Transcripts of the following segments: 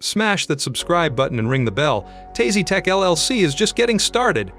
Smash that subscribe button and ring the bell. Tazy Tech LLC is just getting started.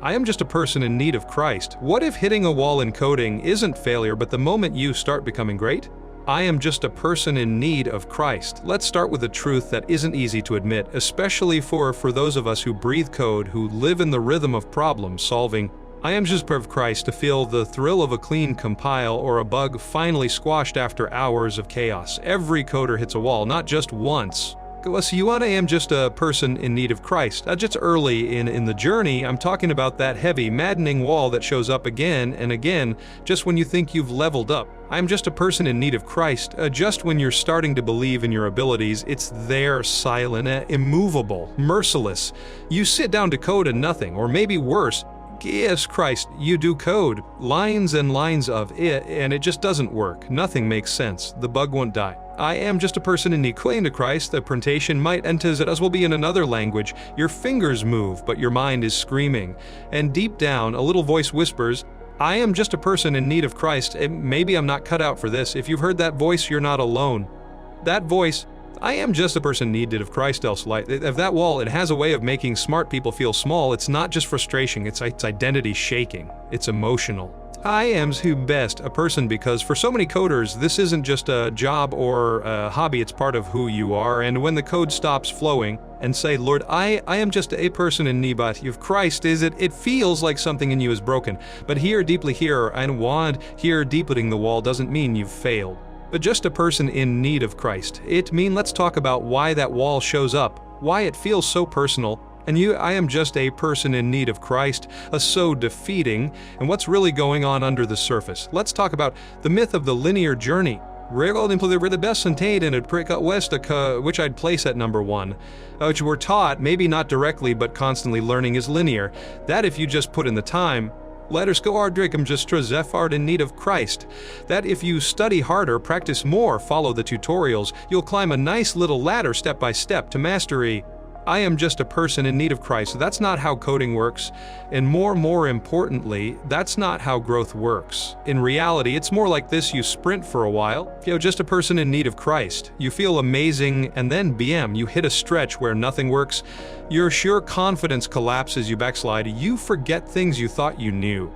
I am just a person in need of Christ. What if hitting a wall in coding isn't failure, but the moment you start becoming great? I am just a person in need of Christ. Let's start with a truth that isn't easy to admit, especially for those of us who breathe code, who live in the rhythm of problem solving. I am just of Christ to feel the thrill of a clean compile or a bug finally squashed after hours of chaos. Every coder hits a wall, not just once. I am just a person in need of Christ. Just early in the journey, I'm talking about that heavy, maddening wall that shows up again and again just when you think you've leveled up. I'm just a person in need of Christ. Just when you're starting to believe in your abilities, it's there, silent, immovable, merciless. You sit down to code and nothing, or maybe worse, yes, Christ, you do code, lines and lines of it, and it just doesn't work. Nothing makes sense. The bug won't die. I am just a person in need claim to Christ. The prontation might enter as will be in another language. Your fingers move, but your mind is screaming. And deep down, a little voice whispers, I am just a person in need of Christ. Maybe I'm not cut out for this. If you've heard that voice, you're not alone. That voice, I am just a person needed of Christ else light. Of that wall, it has a way of making smart people feel small. It's not just frustration, it's identity shaking. It's emotional. I am who best a person because for so many coders, this isn't just a job or a hobby, it's part of who you are. And when the code stops flowing and say, Lord, I am just a person in need of Christ, it feels like something in you is broken. But here and want here deepening the wall doesn't mean you've failed. But just a person in need of Christ. Let's talk about why that wall shows up, why it feels so personal, and I am just a person in need of Christ, so defeating, and what's really going on under the surface. Let's talk about the myth of the linear journey. Which I'd place at number 1, which we're taught, maybe not directly, but constantly learning is linear. That if you just put in the time, let us go ardricum just Zephard in need of Christ. That if you study harder, practice more, follow the tutorials, you'll climb a nice little ladder step by step to mastery. I am just a person in need of Christ. That's not how coding works. And more importantly, that's not how growth works. In reality, it's more like this: you sprint for a while, just a person in need of Christ. You feel amazing, and then you hit a stretch where nothing works. Your sure confidence collapses, you backslide, you forget things you thought you knew.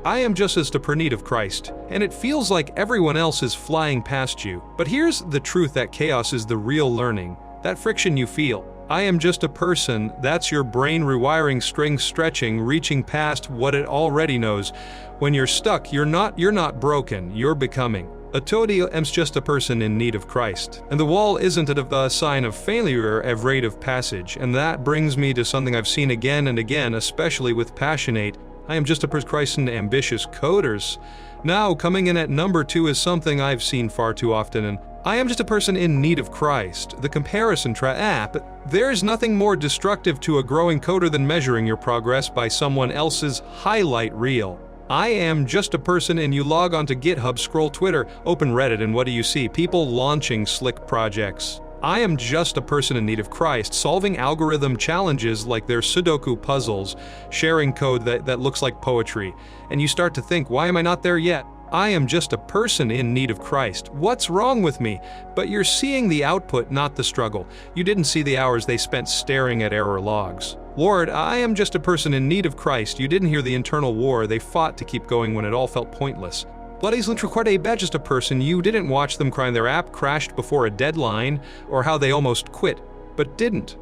I am just as a need of Christ, and it feels like everyone else is flying past you. But here's the truth: that chaos is the real learning, that friction you feel. I am just a person, that's your brain rewiring, string stretching, reaching past what it already knows. When you're stuck, you're not broken, you're becoming. Atodio am's just a person in need of Christ. And the wall isn't a sign of failure, a rate of passage. And that brings me to something I've seen again and again, especially with passionate, I am just a person Christ and ambitious coders. Now, coming in at number 2 is something I've seen far too often, and I am just a person in need of Christ. The comparison trap. There's nothing more destructive to a growing coder than measuring your progress by someone else's highlight reel. I am just a person, and you log onto GitHub, scroll Twitter, open Reddit, and what do you see? People launching slick projects. I am just a person in need of Christ, solving algorithm challenges like their Sudoku puzzles, sharing code that looks like poetry. And you start to think, why am I not there yet? I am just a person in need of Christ. What's wrong with me? But you're seeing the output, not the struggle. You didn't see the hours they spent staring at error logs. Lord, I am just a person in need of Christ. You didn't hear the internal war they fought to keep going when it all felt pointless. Bloodies Lintraquarte, just a person. You didn't watch them crying their app crashed before a deadline, or how they almost quit, but didn't.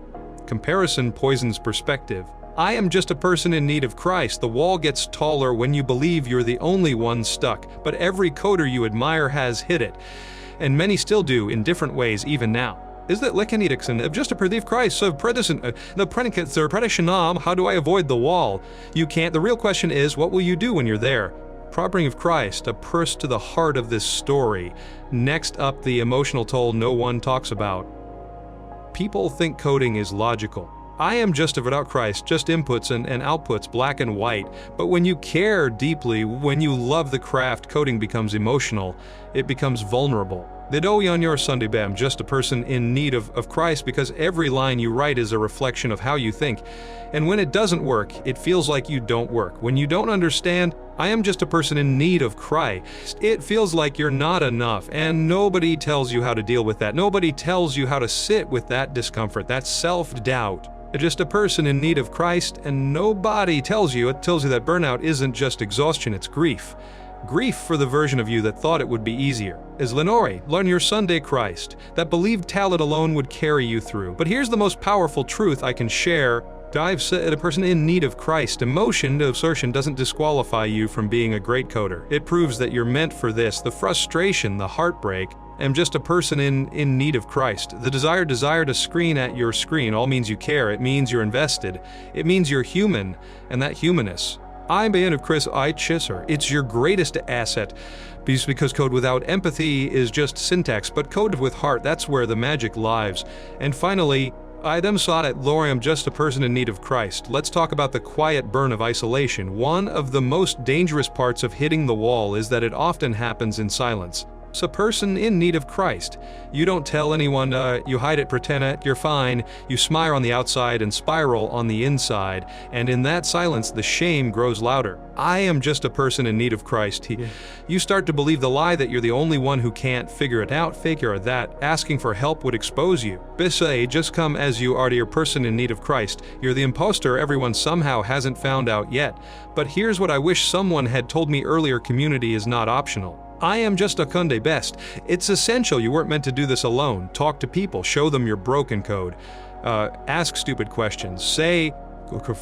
Comparison poisons perspective. I am just a person in need of Christ. The wall gets taller when you believe you're the only one stuck, but every coder you admire has hit it, and many still do in different ways even now. Is that Lekanidixon of just a perceive Christ, so the predicates or predicationam, how do I avoid the wall? You can't. The real question is, what will you do when you're there? Propping of Christ, a purse to the heart of this story. Next up, the emotional toll no one talks about. People think coding is logical. I am just without Christ, just inputs and outputs, black and white. But when you care deeply, when you love the craft, coding becomes emotional. It becomes vulnerable. The doy on your Sunday bam, just a person in need of Christ, because every line you write is a reflection of how you think. And when it doesn't work, it feels like you don't work. When you don't understand, I am just a person in need of Christ, it feels like you're not enough, and nobody tells you how to deal with that. Nobody tells you how to sit with that discomfort, that self-doubt. Just a person in need of Christ, and nobody tells you that burnout isn't just exhaustion, it's grief. Grief for the version of you that thought it would be easier. As Lenore, learn your Sunday Christ, that believed talent alone would carry you through. But here's the most powerful truth I can share. I've said a person in need of Christ. Emotion to assertion doesn't disqualify you from being a great coder. It proves that you're meant for this. The frustration, the heartbreak, I'm just a person in need of Christ. The desire to screen at your screen all means you care. It means you're invested. It means you're human, and that humanness. I'm a fan of Chris I. Chisser. It's your greatest asset. Because code without empathy is just syntax, but code with heart, that's where the magic lives. And finally, I them saw at Lorium, just a person in need of Christ. Let's talk about the quiet burn of isolation. One of the most dangerous parts of hitting the wall is that it often happens in silence. So person in need of Christ. You don't tell anyone, you hide it, pretend it, you're fine, you smile on the outside and spiral on the inside, and in that silence the shame grows louder. I am just a person in need of Christ. You start to believe the lie that you're the only one who can't figure it out, that asking for help would expose you. Bisay, just come as you are to your person in need of Christ. You're the imposter everyone somehow hasn't found out yet. But here's what I wish someone had told me earlier: community is not optional. I am just a Kunde best. It's essential. You weren't meant to do this alone. Talk to people, show them your broken code. Ask stupid questions. Say,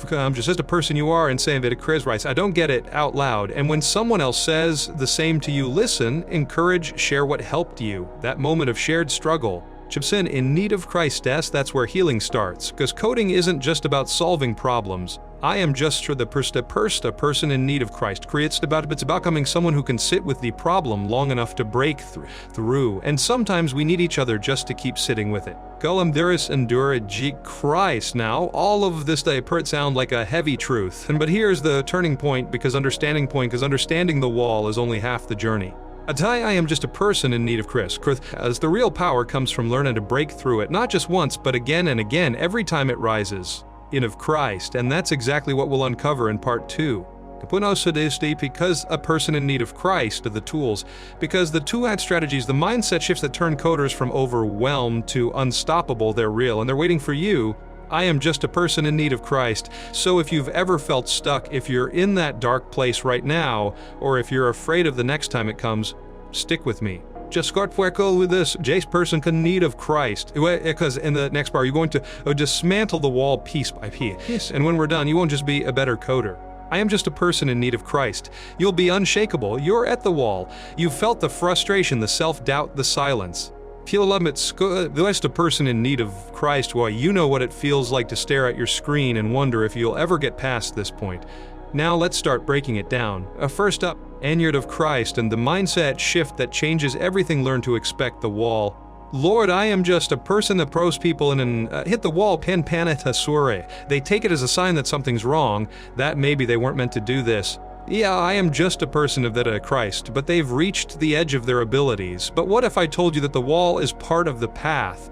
I'm just a person you are, and say that Chris writes, I don't get it out loud. And when someone else says the same to you, listen, encourage, share what helped you. That moment of shared struggle. Chipsin in need of Christ, that's where healing starts. Because coding isn't just about solving problems. I am just for the person in need of Christ. It's about becoming someone who can sit with the problem long enough to break through. And sometimes we need each other just to keep sitting with it. Golem Duris endure G Christ. Now, all of this sound like a heavy truth. But here's the turning point, because understanding the wall is only half the journey. I am just a person in need of Chris, as the real power comes from learning to break through it, not just once, but again and again, every time it rises. In of Christ, and that's exactly what we'll uncover in part 2. Because a person in need of Christ are the tools, because the two-hat strategies, the mindset shifts that turn coders from overwhelmed to unstoppable, they're real, and they're waiting for you. I am just a person in need of Christ. So if you've ever felt stuck, if you're in that dark place right now, or if you're afraid of the next time it comes, stick with me. Just start with this. Jace person in need of Christ. Because in the next part, you're going to dismantle the wall piece by piece. And when we're done, you won't just be a better coder. I am just a person in need of Christ. You'll be unshakable. You're at the wall. You've felt the frustration, the self-doubt, the silence. Just a person in need of Christ. Well, you know what it feels like to stare at your screen and wonder if you'll ever get past this point. Now let's start breaking it down. First up, Anyard of Christ and the mindset shift that changes everything. Learn to expect the wall. Lord, I am just a person that pros people in hit the wall, pen paneta sure. They take it as a sign that something's wrong, that maybe they weren't meant to do this. Yeah, I am just a person of that Christ, but they've reached the edge of their abilities. But what if I told you that the wall is part of the path?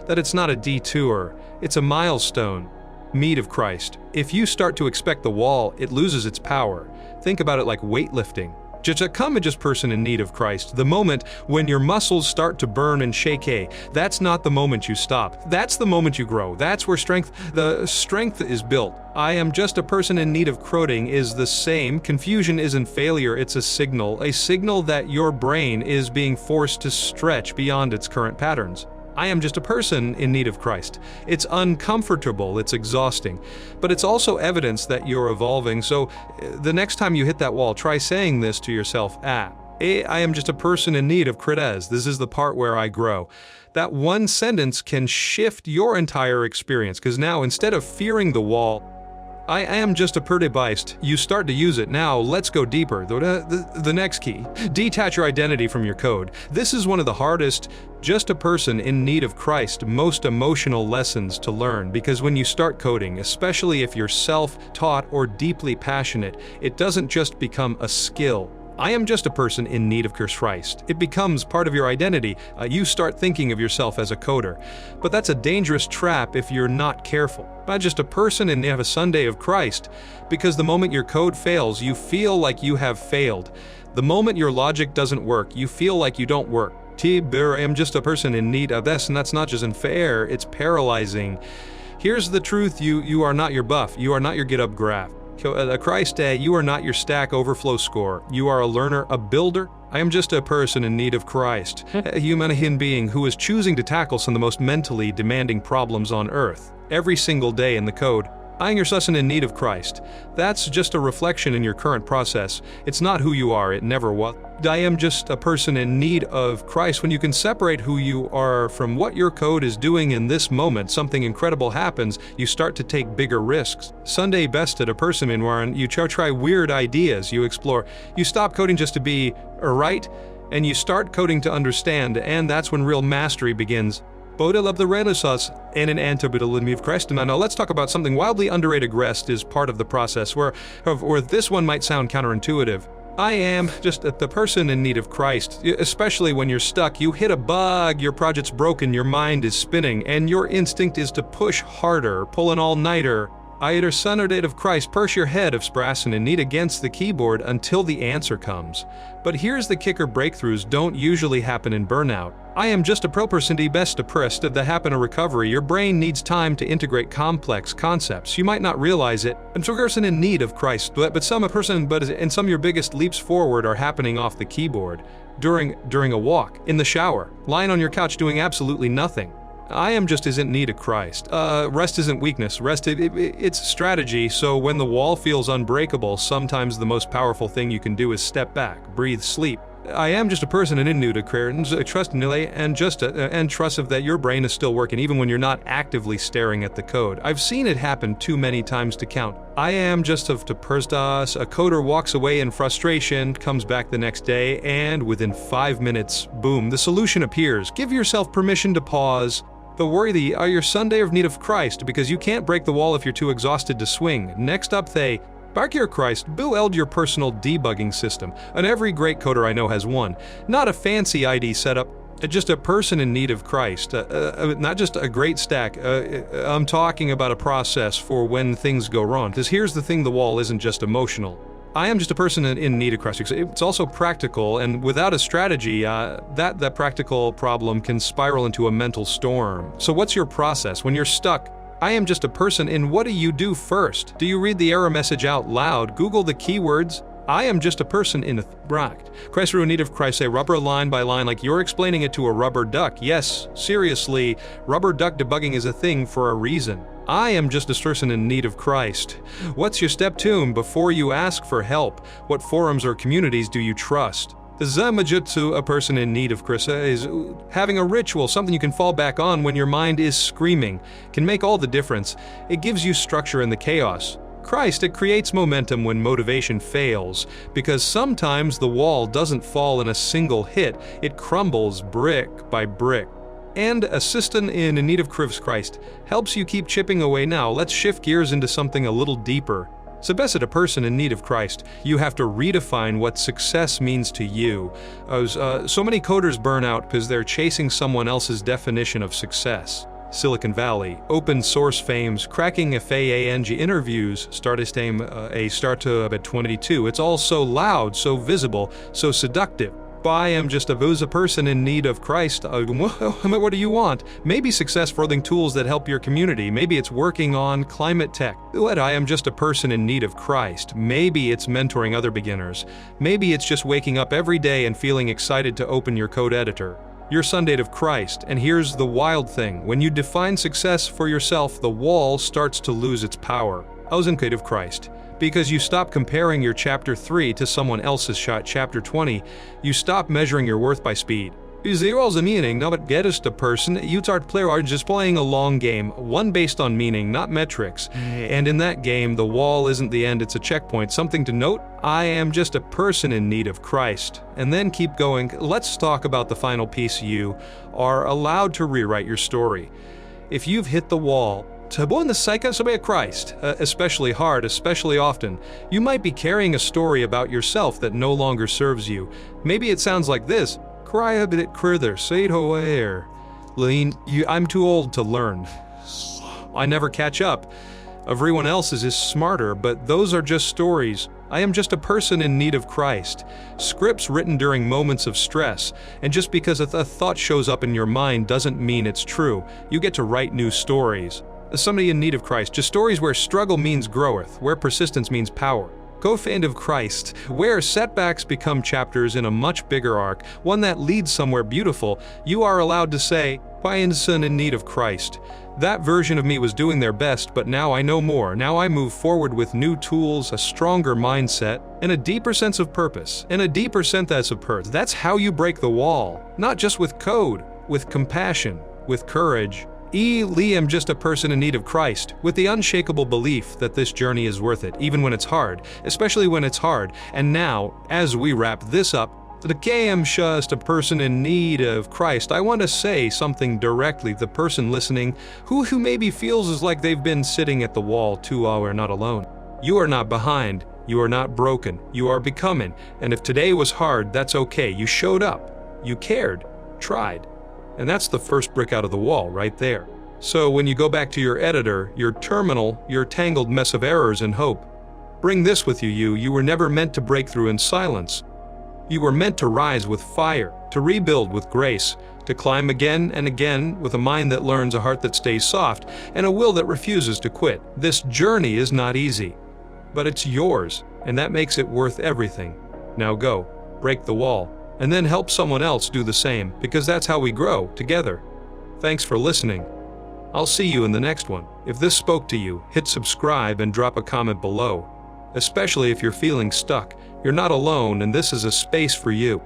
That it's not a detour, it's a milestone. Meat of Christ. If you start to expect the wall, it loses its power. Think about it like weightlifting. Just person in need of Christ. The moment when your muscles start to burn and shake, that's not the moment you stop. That's the moment you grow. That's where the strength is built. I am just a person in need of coding is the same. Confusion isn't failure, it's a signal that your brain is being forced to stretch beyond its current patterns. I am just a person in need of Christ. It's uncomfortable, it's exhausting, but it's also evidence that you're evolving. So the next time you hit that wall, try saying this to yourself. I am just a person in need of Christ. This is the part where I grow. That one sentence can shift your entire experience, because now instead of fearing the wall, I am just a pretty beast. You start to use it. Now, let's go deeper. The next key. Detach your identity from your code. This is one of the hardest, just a person in need of Christ, most emotional lessons to learn, because when you start coding, especially if you're self-taught or deeply passionate, it doesn't just become a skill. I am just a person in need of Christ. It becomes part of your identity. You start thinking of yourself as a coder. But that's a dangerous trap if you're not careful. I'm just a person in need of a Sunday of Christ, because the moment your code fails, you feel like you have failed. The moment your logic doesn't work, you feel like you don't work. I am just a person in need of this, and that's not just unfair, it's paralyzing. Here's the truth, you are not your buff, you are not your GitHub graph. Christ, you are not your Stack Overflow score. You are a learner, a builder. I am just a person in need of Christ, a human being who is choosing to tackle some of the most mentally demanding problems on Earth. Every single day in the code, I am your son in need of Christ. That's just a reflection in your current process. It's not who you are, it never was. I am just a person in need of Christ. When you can separate who you are from what your code is doing in this moment, something incredible happens. You start to take bigger risks. Sunday bested a person in where you try weird ideas, you explore. You stop coding just to be right, and you start coding to understand, and that's when real mastery begins. Bodil of the Renaissance and an antibidalim of Christ. And now let's talk about something wildly underrated. Rest is part of the process, where this one might sound counterintuitive. I am just the person in need of Christ, especially when you're stuck. You hit a bug, your project's broken, your mind is spinning, and your instinct is to push harder, pull an all-nighter. Either son or date of Christ, purse your head of sprassen and knead against the keyboard until the answer comes. But here's the kicker: breakthroughs don't usually happen in burnout. I am just a person the best depressed that happen in recovery. Your brain needs time to integrate complex concepts. You might not realize it. I'm a person in need of Christ, but some of your biggest leaps forward are happening off the keyboard, during a walk, in the shower, lying on your couch doing absolutely nothing. I am just isn't need of Christ. Rest isn't weakness. Rest, it's strategy. So when the wall feels unbreakable, sometimes the most powerful thing you can do is step back, breathe, sleep. I am just a person in new to prayer, trust and trust of that your brain is still working even when you're not actively staring at the code. I've seen it happen too many times to count. I am just of to perstas. A coder walks away in frustration, comes back the next day, and within 5 minutes, boom, the solution appears. Give yourself permission to pause. But worry thee are your Sunday of need of Christ, because you can't break the wall if you're too exhausted to swing. Next up, Bark your Christ, build your personal debugging system, and every great coder I know has one. Not a fancy ID setup, just a person in need of Christ, not just a great stack. I'm talking about a process for when things go wrong. Because here's the thing, the wall isn't just emotional. I am just a person in need of Christ. It's also practical, and without a strategy, that practical problem can spiral into a mental storm. So what's your process when you're stuck? I am just a person in what do you do first? Do you read the error message out loud? Google the keywords? I am just a person in a Christ in need of Christ, say rubber line by line like you're explaining it to a rubber duck. Yes, seriously, rubber duck debugging is a thing for a reason. I am just a person in need of Christ. What's your step two before you ask for help? What forums or communities do you trust? The Zamajutsu, a person in need of Christ, is having a ritual, something you can fall back on when your mind is screaming, can make all the difference. It gives you structure in the chaos. Christ, it creates momentum when motivation fails, because sometimes the wall doesn't fall in a single hit, it crumbles brick by brick. And assistant in need of Christ helps you keep chipping away. Now, let's shift gears into something a little deeper. So best at a person in need of Christ, you have to redefine what success means to you. So many coders burn out because they're chasing someone else's definition of success. Silicon Valley, open source fames, cracking FAANG interviews, start to 22. It's all so loud, so visible, so seductive. I am just a person in need of Christ. What do you want? Maybe success for building tools that help your community. Maybe it's working on climate tech. I am just a person in need of Christ. Maybe it's mentoring other beginners. Maybe it's just waking up every day and feeling excited to open your code editor. Your Sunday of Christ. And here's the wild thing. When you define success for yourself, the wall starts to lose its power. I was in code of Christ. Because you stop comparing your chapter 3 to someone else's chapter 20. You stop measuring your worth by speed. Zero's a meaning, no, but get us the person. You start player are just playing a long game, one based on meaning, not metrics. And in that game, the wall isn't the end, it's a checkpoint. Something to note, I am just a person in need of Christ. And then keep going. Let's talk about the final piece. You are allowed to rewrite your story. If you've hit the wall, Tabon the psycho Christ, especially hard, especially often. You might be carrying a story about yourself that no longer serves you. Maybe it sounds like this. Cry a bit further, say it away. Lean, I'm too old to learn. I never catch up. Everyone else is smarter, but those are just stories. I am just a person in need of Christ. Scripts written during moments of stress, and just because a thought shows up in your mind doesn't mean it's true. You get to write new stories. Somebody in need of Christ, just stories where struggle means growth, where persistence means power. Co-fan of Christ, where setbacks become chapters in a much bigger arc, one that leads somewhere beautiful. You are allowed to say, son in need of Christ. That version of me was doing their best, but now I know more. Now I move forward with new tools, a stronger mindset, and a deeper sense of purpose, and a deeper sense of purpose. That's how you break the wall. Not just with code, with compassion, with courage. I'm just a person in need of Christ, with the unshakable belief that this journey is worth it, even when it's hard, especially when it's hard. And now, as we wrap this up, I'm just a person in need of Christ. I want to say something directly. The person listening, who maybe feels as like they've been sitting at the wall too long, are not alone. You are not behind. You are not broken. You are becoming. And if today was hard, that's okay. You showed up. You cared. Tried. And that's the first brick out of the wall right there. So when you go back to your editor, your terminal, your tangled mess of errors and hope, bring this with you. You were never meant to break through in silence. You were meant to rise with fire, to rebuild with grace, to climb again and again with a mind that learns, a heart that stays soft, and a will that refuses to quit. This journey is not easy, but it's yours, and that makes it worth everything. Now go, break the wall, and then help someone else do the same, because that's how we grow, together. Thanks for listening. I'll see you in the next one. If this spoke to you, hit subscribe and drop a comment below. Especially if you're feeling stuck, you're not alone and this is a space for you.